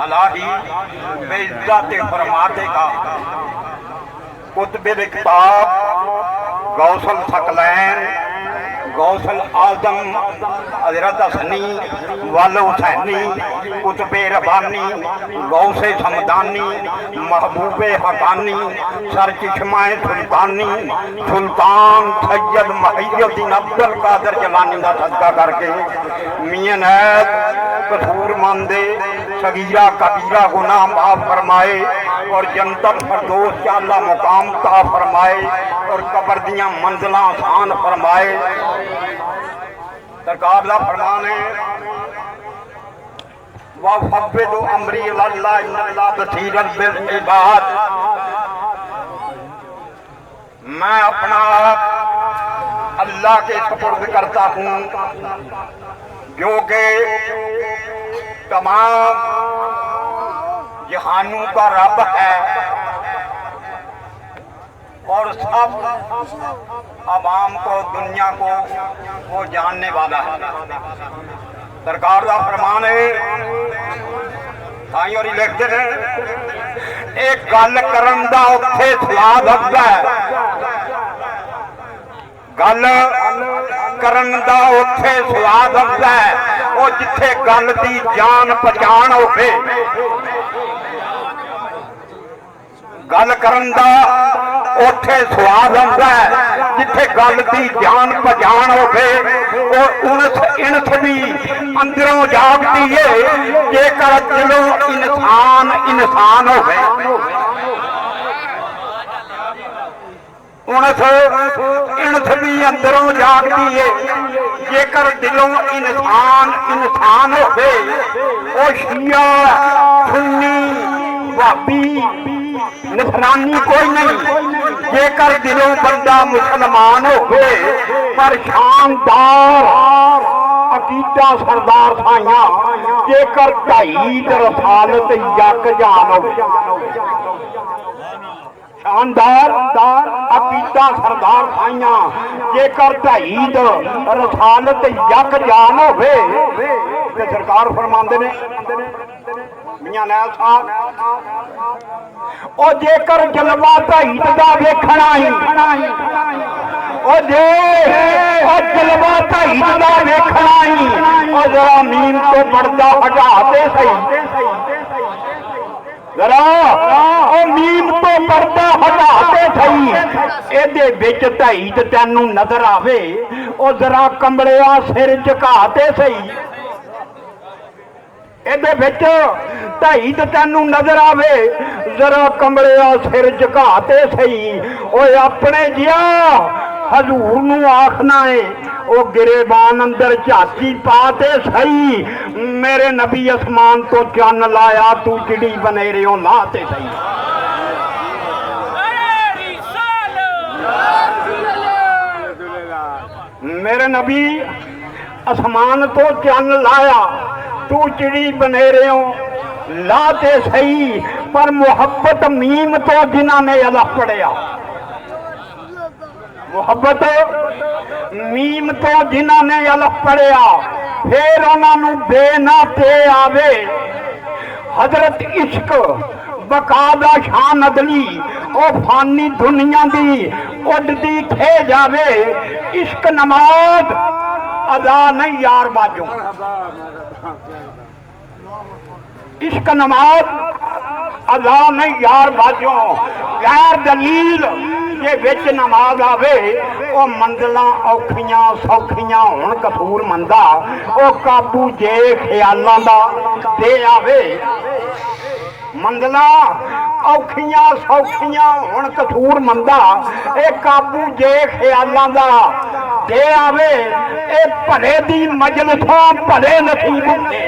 अल्लाह ही बेइज्जत फरमा देगा। कुतुबे किताब गौसल सकलैन गौसल आजम हजरत हसनी वल हुसैनी कुतुबे रबानी गौसे समदानी महबूबे हकानी सर चश्माए सुल्तानी सुल्तान सैयद मुहीउद्दीन अब्दुल कादिर जिलानी का सदका करके मियां नैब कसूर मंदे सगीरा कबीरा गुनाह माफ फरमाए और जन्नत फरदौस का अल्लाह मुकाम ता फरमाए और कब्र दियां मंजिल आसान फरमाए। सरकार का फरमान है वफ़व्विदु अमरी इलल्लाह इन्नल्लाह बसीरुन बिल इबाद। मैं अपना अल्लाह के सुपुर्द करता हूँ जो कि तमाम जहानों का रब है और सब अवाम को दुनिया को वो जानने वाला है। सरकार का फरमान है ताई और लिखते हैं एक गल करन दा उत्थे स्वाद होता है, गल करन दा उत्थे स्वाद होता है वो जिथे गल दी जान पहचान होवे। गल करन दा उत्थे स्वाद आंदा है जिथे गल दी जान पहचान होवे। इनस भी अंदरों जागती है जेकर दिलों इंसान इंसान होवे। इनस भी अंदरों जागती है जेकर दिलों इंसान इंसान होवे। ओ शिया सुन्नी भाभी नसरानी कोई नहीं जेकर दिलों बंदा मुसलमान होवे। पर शानदार अकीदा सरदार साइया जेकर ढाई रसालत यक जान होवे। शानदार अकीदा सरदार साइया जेकर ढाई रसालत यक जान होवे। सरकार फरमांदे ने मियां नैल साहब ओ जेकर जलवा ढाईत दा वेखना ही ओ जे ओ जलवा ढाईत दा वेखना ही ओ जरा मीम तो पर्दा हटा दे सही। जरा ओ मीम तो पर्दा हटा दे सही। एदे विच ढाईत तैनू नजर आवे ओ जरा कंबलिया सिर झुका दे सही। एदे विच ढाई तो तेनू नजर आवे जरा कंबलिया सिर झुकाते सही। ओए अपने जिया हजूर नू आखना है ओ गिरेबान अंदर झांकी पाते सही। मेरे नबी आसमान तो चन्न लाया तू चिड़ी बनेरियों लाते सही। मेरे नबी आसमान तो चन्न लाया तू चिड़ी बनेरियों लाते सही। पर मोहब्बत मीम तो जिन्होंने अलग पढ़िया मोहब्बत मीम तो जिन्होंने अलग पढ़िया फिर उन्होंने बेना पे आवे। हजरत इश्क बकादा शान अदली ओ फानी दुनिया दी उड़दी थे जावे। इश्क नमाज अदा नहीं यार बाजू। इश्क नमाज अदा नहीं यार बाजू। गैर दलील जे विच नमाज आवे ओ मंजिलां औखियां सौखियां होण कसूर मंदा ओ काबू जे ख्यालां दा दे आवे। मंजिलां औखियां सौखियां होण कसूर मंदा ए काबू जे ख्यालां दा दे आवे। ए भले दी मजलिसां भले नसीब हुंदे।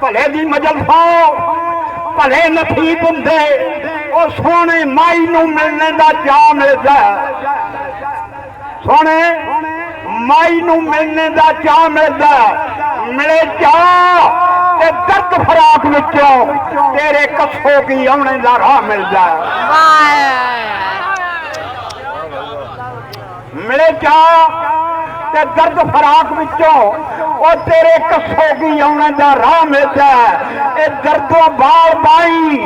भले दी मजलिसां भले नसीब हुंदे। ओ सोने माई नू मिलने दा चा मिलदा। सोने माई नू मिलने दा चा मिलदा। मिले चा ते दर्द फराक विचों तेरे कस्सों की आने दा राह मिलदा। मिले चा ते दर्द फराक विचों ओ तेरे कसोगी आने दा राह मिलदा ए दर्दों बाल बाई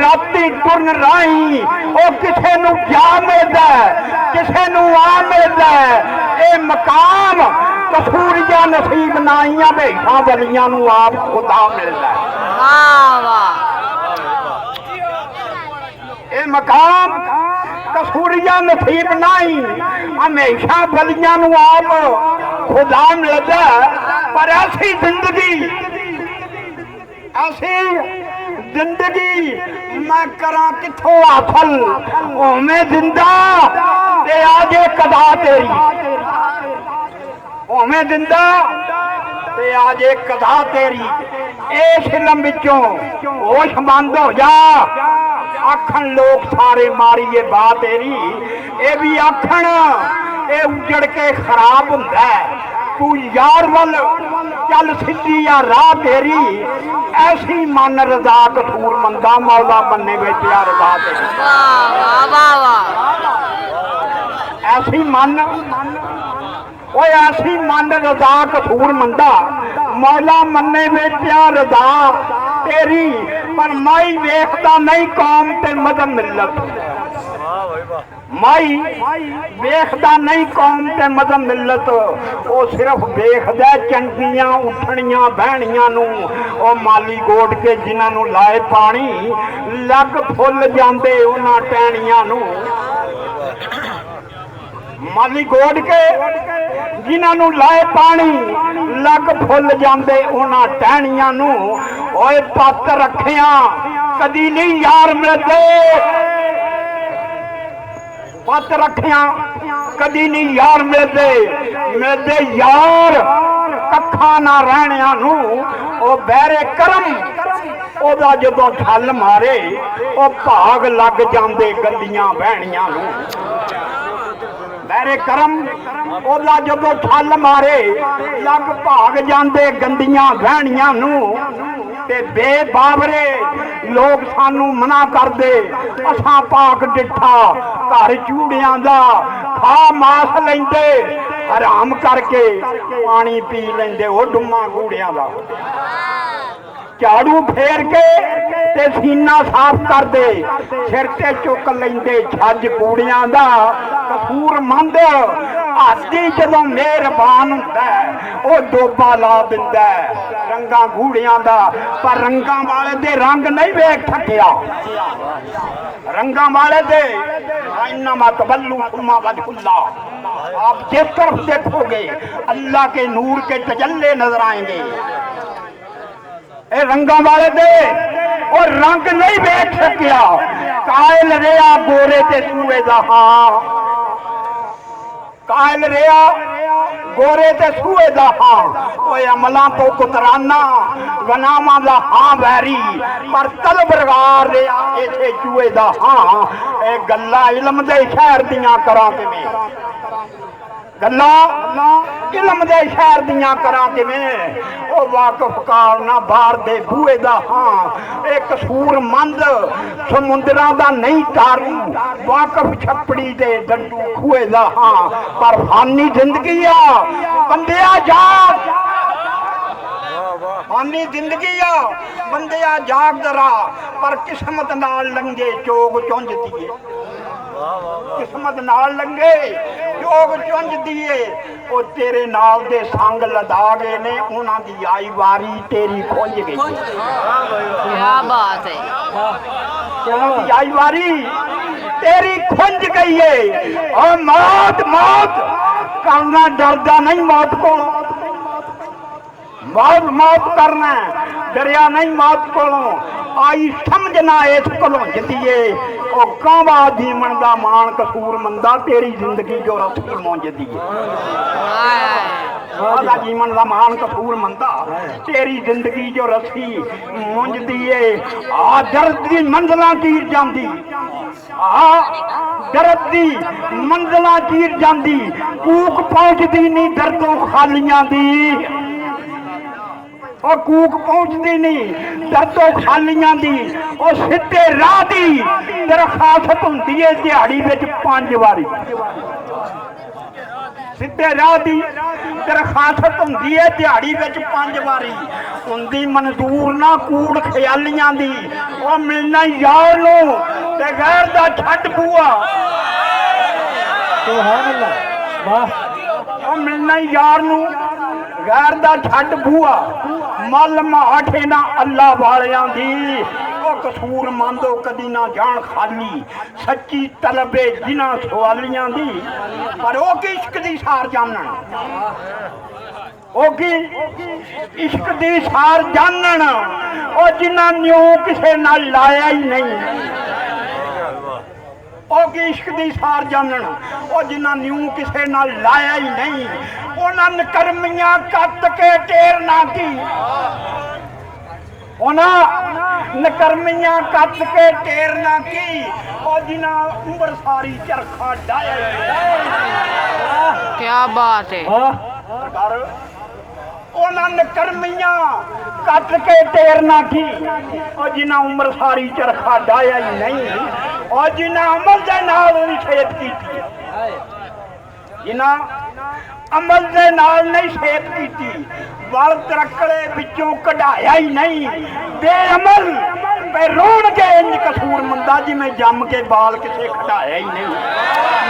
राती टुरन राई ओ किसे नू जा मिलदा किसे नू आ मिलदा ए मकाम कसूरिया नसीब नाइयां भेठा वलियां नू आप खुदा मिलदा ए मकाम कसूरिया नसीब नहीं हमेशा वलियां नू आप खुदा मिलदा पर ऐसी जिंदगी मैं करा किथों हासिल ओवें जिंदा ते आजे कदा तेरी ओवें जिंदा ते आजे कदा तेरी इस इलम विचों होश बंद हो जा आखन लोग सारे मारीए बात तेरी ये भी आखन ये उजड़ के खराब हुंदा तू यार वल चल सीधी या राह तेरी ऐसी मन रजा कसूर मंदा मौला मन्ने विच या रजा तेरी ऐसी मन ओ ऐसी मन रजा कसूर मंदा मौला मन्ने विच या रजा तेरी पर माई वेखदा नहीं कौम ते मदद मिलत माई वेखदा नहीं कौम ते मदद मिलत वो सिर्फ वेखदा चंगियां उठनियां बहनियां नू ओ माली गोड के जिन्हां नू लाए पानी लग फुल जांदे उन्हां टहनियां नू माली गोड के जिन्हां नू लाए पानी लग फुल जांदे उन्हां टहनियां नू ओए पत रखिया कदी नहीं यार मिलदे पत रखिया कदी नहीं यार मिलदे यार कखा ना रहनिया नू ओ बहरे करम ओदा जदों छल मारे ओ भाग लग जांदे गंदियां बहनियां नू बहरे करम ओदा जदों छल मारे लग भाग जांदे गंदियां बहनियां नू ते बेबावरे लोग सानू मना कर दे असां पाक डिठा घर चूड़ियां दा खा मास लेंदे हराम करके पानी पी लेंदे ओ डुम्मा कूड़ियां दा झाड़ू फेर के ते सीना साफ कर दे सिर ते चुक लेंदे छज कूड़ियां दा कसूर मंद आदि जदों मेहरबान हुंदा ओ डोबा ला दिंदा रंगा गूड़ियां दा पर रंगा वाले दे रंग नहीं वेख थकिया रंगा वाले दे इन्नमा तबल्लु सुम्मा वजहुल्लाह आप जिस तरफ देखोगे अल्लाह के नूर के तजल्ले नजर आएंगे ए रंगा वाले दे और रंग नहीं वेख सकिया कायल रेया गोरे ते सूए दा हां कायल रेया गोरे ते सूए दा हां ओए अमलां तो कुतराना गनामा दा हां वैरी पर तलबरगार रेया इथे चूए दा हां ए गल्ला इल्म दे शहर दियां करा किवें गल्ला इल्म दे शहर दियां करा किवें ओ वाकफ कारना बाहर दे बूहे दा हां ए कसूर मंद समुंदरां दा नहीं तारू वाकफ छपड़ी दे डंडू खूए दा हां पर फानी जिंदगी आ बंदिया जाग फानी जिंदगी आ बंदिया जाग दरा पर किस्मत नाल लंघे चोग चुंझ दिए किस्मत नाल लंघे चोग चुंझ दिए ओ तेरे नाल दे संग लदा गए ने उन्हां दी आई वारी तेरी खुंझ गई क्या बात है क्या आई वारी तेरी खुंझ गई है ओ मौत मौत करना डरदा नहीं मौत को मौत मौत करना डरिया नहीं मौत को आई समझना इस कोलों जिंदगी ओ कावा जीवन दा मान कसूर मंदा तेरी जिंदगी जो रस्सी मुंझदी है जीवन दा मान कसूर मंदा तेरी जिंदगी जो रस्सी मुंझदी है आ दर्द दी मंजिलां चीर जांदी आ दर्द दी मंजिलां चीर जांदी कूक पहुंचदी नहीं दर्दों खालियां दी और कूक पहुंचती नहीं दर्दों खालियां दी और सीधे राह दी दरखास्त होंदी है दिहाड़ी विच 5 वारी सीधे राह की दरखास्त होंदी है दिहाड़ी विच 5 वारी उनकी मंजूर ना कूड़ ख्यालियां दी वो मिलना यार नूं ते गैर दा छड्ड बूआ सुभान अल्लाह वाह वो मिलना यार नूं गैर दा छड्ड बूआ मल माठ इन्हां अल्लाह वालियां दी कसूर मंदो कदी ना जान खाली सच्ची तलबे जिन्हां सवालियां दी पर वो की इश्क दी सार जानन वो की इश्क दी सार जानन ओ जिन्हां न्यू किसे नाल लाया ही नहीं ओ की इश्क दी सार जानन ओ जिन्हां न्यू किसे नाल लाया ही नहीं उन्हां नकरमियां कत के टेर ना की नकरमियां कत के टेर ना की और जिन्हां उम्र सारी चरखा डाया क्या बात है नकरमियां कत के टेर ना की और जिन्हां उम्र सारी चरखा डाया ही नहीं और जिन्हां अमल दे नाल निषेध की जिन्हां अमल दे नाल नहीं सेहत की वल तरकड़े विचों कढ़ाया ही नहीं बेअमल पे रोण के इंज कसूर मंदा जिवें जम के बाल किसे कढ़ाया ही नहीं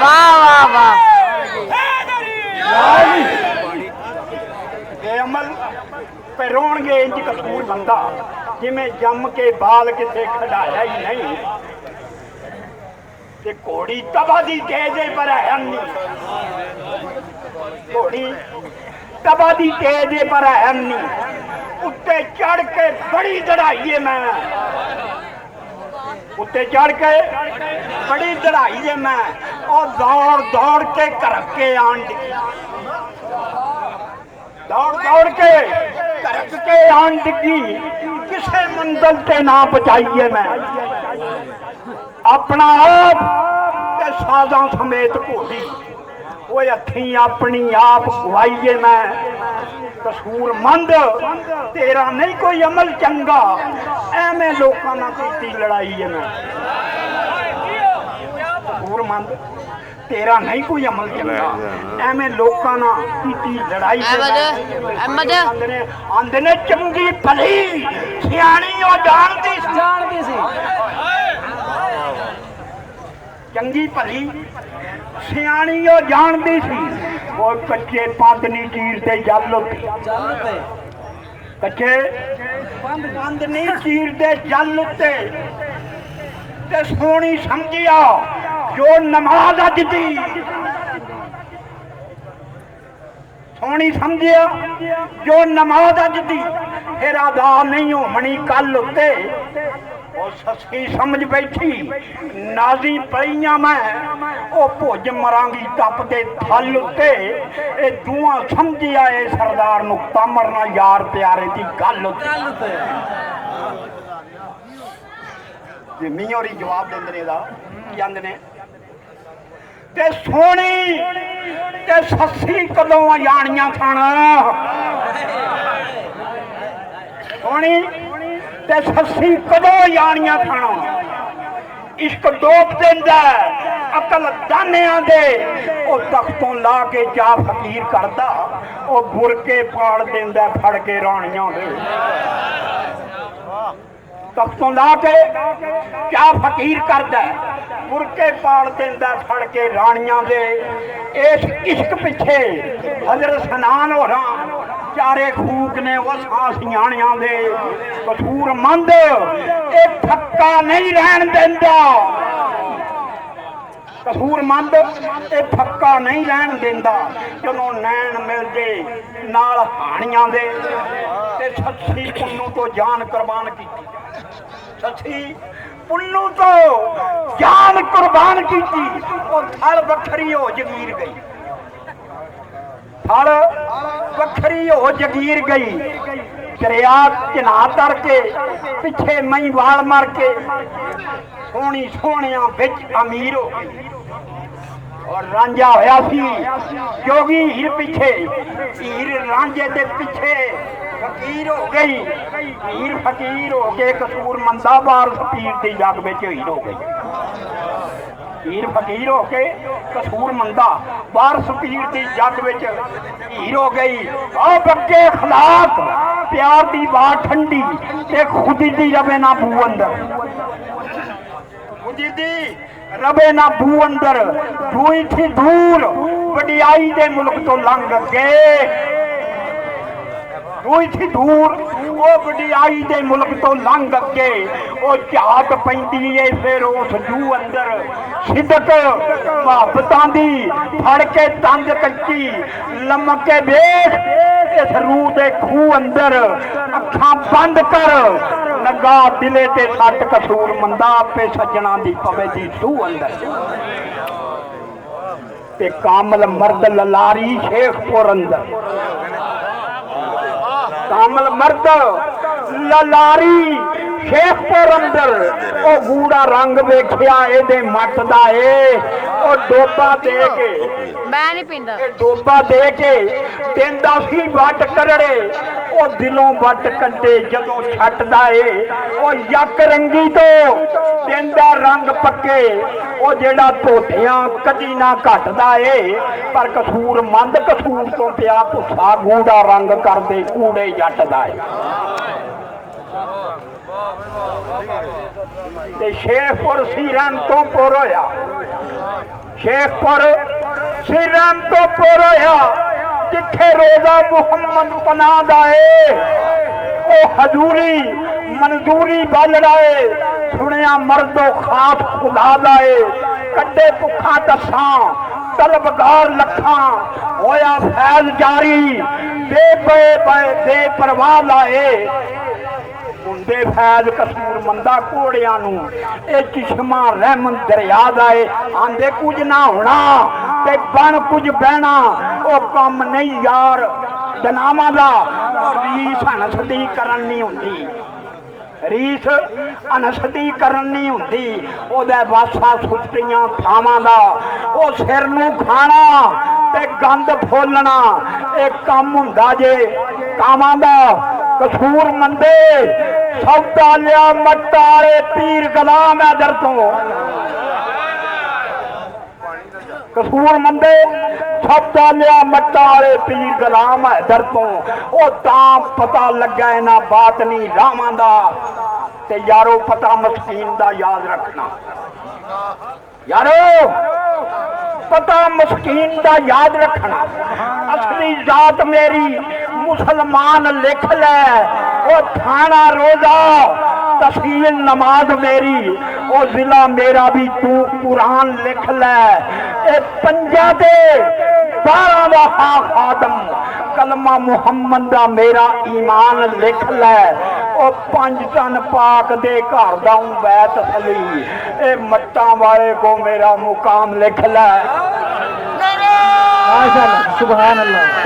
वाह वाह वाह बेअमल पे रोण के इंज कसूर मंदा जिवें जम के बाल किसे कढ़ाया ही नहीं ते घोड़ी तबा दी तेजे पर है घोड़ी तबा दी तेजे पर है उत्ते चढ़ के बड़ी चढ़ाई है मैं उत्ते चढ़ के बड़ी चढ़ाई है मैं और दौड़ दौड़ के घर के आन दौड़ दौड़ के घर के आन डिगी किसे मंजिल से ना बचाइए मैं अपना आप ते साजा समेत घोड़ी वो हथी अपनी आप गवाइए मैं कसूर मंद तेरा नहीं कोई अमल चंगा एवें लोगों ना की लड़ाई है मैं कसूर मंद तेरा नहीं कोई अमल चंगा एवें लोगों ना की लड़ाई आंदे ने चंगी भली सियाणी वो जानती सी चंगी भली सियाणी वो जानती सी वो कच्चे पंद नहीं चीरते जल उत्ते कच्चे पंद नहीं चीरते जल उत्ते ते सोनी समझिया जो नमाज अज दी सोनी समझिया जो नमाज अज दी फिर अदा नहीं होनी कल उत्ते सस्सी समझ बैठी नाजी पईया मैं ओ भुज मरांगी टप के थल उत्ते ए दूआ समझी आए सरदार नूं तमरना यार प्यारे की गल उत्ते जिमी होरी जवाब देंदे दा जांदे ने ते सोनी ते सस्सी कदों जानियां सन सोनी ते सस्सी कदों जानियां सन इश्क डोप देंदा अकल दानियां दे ओ तख्तों ला के जा फकीर करदा ओ बुरके पाड़ देंदा फड़ के रानियां दे तख्तों ला के क्या फकीर करदा बुरके पाड़ देंदा फड़ के रानियां दे इस इश्क पिछे हजरत सनान हो रहा चारे खूक ने वसा सियाणियां दे कसूर मंद ए थक्का नहीं रहन देंदा कसूर मंद ए थक्का नहीं रहन देंदा जदों नैन मिलदे नाल हाणियां दे ते सच्ची पुन्नू तो जान कुर्बान कीती सच्ची पुन्नू तो जान कुर्बान कीती और थल वखरी हो जगीर गई थल वखरी हो जगीर गई दरिया चिना तर के पिछे मई वाल मार के सोनी सोनिया बिच अमीर हो गई और रांझा होया सी जोगी हीर पिछे हीर रांझे दे पिछे फकीर हो गई हीर फकीर हो के कसूर मंदा बार पीर दी जग में हीर हो गई ਹੀਰ ਫਕੀਰ ਹੋ ਕੇ ਕਸੂਰ ਮੰਦਾ ਵਾਰਸ ਪੀਰ ਦੀ ਜੱਗ ਵਿੱਚ ਹੀਰ ਹੋ ਗਈ। ਆ ਬੱਗੇ ਖਲਾਕ ਪਿਆਰ ਦੀ ਬਾਤ ਠੰਡੀ ਤੇ ਖੁਦੀ ਦੀ ਰਵੇ ਨਾ ਬੂ ਅੰਦਰ, ਖੁਦੀ ਦੀ ਰਵੇ ਨਾ ਬੂ ਅੰਦਰ। ਦੂਈ ਥੀ ਦੂਰ ਵਡਿਆਈ ਦੇ ਮੁਲਕ ਤੋਂ ਲੰਘ ਗਏ, ਦੂਈ ਥੀ ਦੂਰ ਉਹ ਵਡਿਆਈ ਦੇ ਮੁਲਕ ਤੋਂ ਲੰਘ ਕੇ ਉਹ ਝਾਤ ਪੈਂਦੀ ਏ ਫਿਰ ਉਸ ਜੂ ਅੰਦਰ। ਸਿਦਕ ਮੁਹੱਬਤਾਂ ਦੀ ਫੜ ਕੇ ਤੰਦ ਕੱਚੀ ਲਮਕ ਕੇ ਵੇਖ ਇਸ ਰੂਹ ਦੇ ਖੂਹ ਅੰਦਰ। ਅੱਖਾਂ ਬੰਦ ਕਰ ਲੱਗਾ ਦਿਲੇ ਤੇ ਸੱਟ ਕਸੂਰ ਮੰਦਾ ਆਪੇ ਸੱਜਣਾ ਦੀ ਪਵੇ ਦੀ ਸੂਹ ਅੰਦਰ। ਤੇ ਕਾਮਲ ਮਰਦ ਲਲਾਰੀ ਸ਼ੇਖਪੁਰ ਅੰਦਰ, ਕਾਮਲ ਮਰਦ ਲਲਾਰੀ ਸ਼ੇਖਪੁਰ ਅੰਦਰ। ਉਹ ਗੂੜਾ ਰੰਗ ਵੇਖਿਆ ਇਹਦੇ ਮੱਟ ਦਾ ਏ, ਉਹ ਡੋਬਾ ਦੇ ਕੇ ਮੈਂ ਨਹੀਂ ਪੀਂਦਾ, ਇਹ ਡੋਬਾ ਦੇ ਕੇ ਦਿੰਦਾ ਸੀ ਵੱਟ ਕਰੜੇ। ਉਹ ਦਿਲੋਂ ਵੱਟ ਕੱਢੇ ਜਦੋਂ ਛੱਟਦਾ ਏ, ਉਹ ਯੱਕ ਰੰਗੀ ਤੋਂ ਦਿੰਦਾ ਰੰਗ ਪੱਕੇ। ਉਹ ਜਿਹੜਾ ਧੋਤਿਆਂ ਕਦੀ ਨਾ ਘਟਦਾ ਏ, ਪਰ ਕਸੂਰ ਮੰਦ ਕਸੂਰ ਤੋਂ ਪਿਆ ਭੁੱਸਾ ਗੂੜਾ ਰੰਗ ਕਰਦੇ ਕੂੜੇ ਜੱਟ ਦਾ ਏ। ਤੇ ਸ਼ੇਖਪੁਰ ਸੀਰਨ ਤੋਂ ਪੁਰ ਹੋਇਆ, ਸ਼ੇਖਪੁਰ ਸੀਰਨ ਤੋਂ ਪੁਰ ਹੋਇਆ ਜਿੱਥੇ ਰੋਜ਼ਾ ਮੁਹੰਮਦ ਪਨਾਹ ਦਾ ਏ। ਉਹ ਹਜ਼ੂਰੀ ਮਨਜ਼ੂਰੀ ਬਲੜਾ ਏ, ਸੁਣਿਆ ਮਰਦੋ ਖਾਸ ਖੁਦਾ ਦਾ ਏ। ਕੱਢੇ ਭੁੱਖਾਂ ਦੱਸਾਂ ਤਲਬਗਾਰ ਲੱਖਾਂ, ਹੋਇਆ ਫੈਜ਼ ਜਾਰੀ ਬੇਪਰਵਾਹ ਲਾਏ। ਹੁੰਦੇ ਫੈਜ਼ ਕਸੂਰ ਮੰਦਾ ਘੋੜਿਆਂ ਨੂੰ, ਇਹ ਚਸ਼ਮਾ ਰਹਿਮਤ ਦਰਿਆ ਦਾ ਏ। ਆਂਦੇ ਕੁਝ ਨਾ ਹੋਣਾ ਤੇ ਬਣ ਕੁਝ ਬਹਿਣਾ, ਉਹ ਕੰਮ ਨਹੀਂ ਯਾਰ ਜਨਾਵਾਂ ਦਾ। ਰੀਸ ਅਨਸਦੀ ਕਰਨ ਨਹੀਂ ਹੁੰਦੀ, ਰੀਸ ਅਨਸਦੀ ਕਰਨ ਨਹੀਂ ਹੁੰਦੀ। ਉਹਦੇ ਵਾਸਾ ਸੁੱਤੀਆਂ ਥਾਵਾਂ ਦਾ, ਉਹ ਸਿਰ ਨੂੰ ਖਾਣਾ ਤੇ ਗੰਦ ਫੋਲਣਾ, ਇਹ ਕੰਮ ਹੁੰਦਾ ਜੇ ਕਾਵਾਂ ਦਾ। ਕਸੂਰ ਮੰਦੇ ਸੌਦਾ ਲਿਆ ਮਟਾਰੇ ਪੀਰ ਗੁਲਾਮ ਐਦਰ ਤੋਂ, ਕਸੂਰ ਮੰਦੇ ਸੌਦਾ ਲਿਆ ਮਟਾਰੇ ਪੀਰ ਗੁਲਾਮ ਐਦਰ ਤੋਂ। ਉਹ ਤਾਂ ਪਤਾ ਲੱਗਾ ਇਹਨਾਂ ਬਾਤਨੀ ਰਾਵਾਂ ਦਾ। ਤੇ ਯਾਰੋ ਪਤਾ ਮਸਕੀਨ ਦਾ ਯਾਦ ਰੱਖਣਾ, ਯਾਰੋ ਪਤਾ ਮਸਕੀਨ ਦਾ ਯਾਦ ਰੱਖਣਾ। ਅਸਲੀ ਜ਼ਾਤ ਮੇਰੀ ਮੁਸਲਮਾਨ ਲਿਖ ਲੈ, ਉਹ ਥਾਣਾ ਰੋਜ਼ਾ ਤਸਹੀਲ ਨਮਾਜ਼ ਮੇਰੀ, ਉਹ ਜ਼ਿਲ੍ਹਾ ਮੇਰਾ ਵੀ ਤੂੰ ਕੁਰਾਨ ਲਿਖ ਲੈ। ਇਹ ਪੰਜਾਂ ਦੇ 12 ਦਾ ਖਾਦਮ ਕਲਮਾ ਮੁਹੰਮਦ ਦਾ ਮੇਰਾ ਈਮਾਨ ਲਿਖ ਲੈ। ਉਹ 5 ਟਨ ਪਾਕ ਦੇ ਘਰ ਦਾ ਬੈਤ ਅਸਲੀ, ਇਹ ਮੱਟਾਂ ਵਾਲੇ ਕੋ ਮੇਰਾ ਮੁਕਾਮ ਲਿਖ ਲੈ। माशाअल्लाह, सुभान अल्लाह।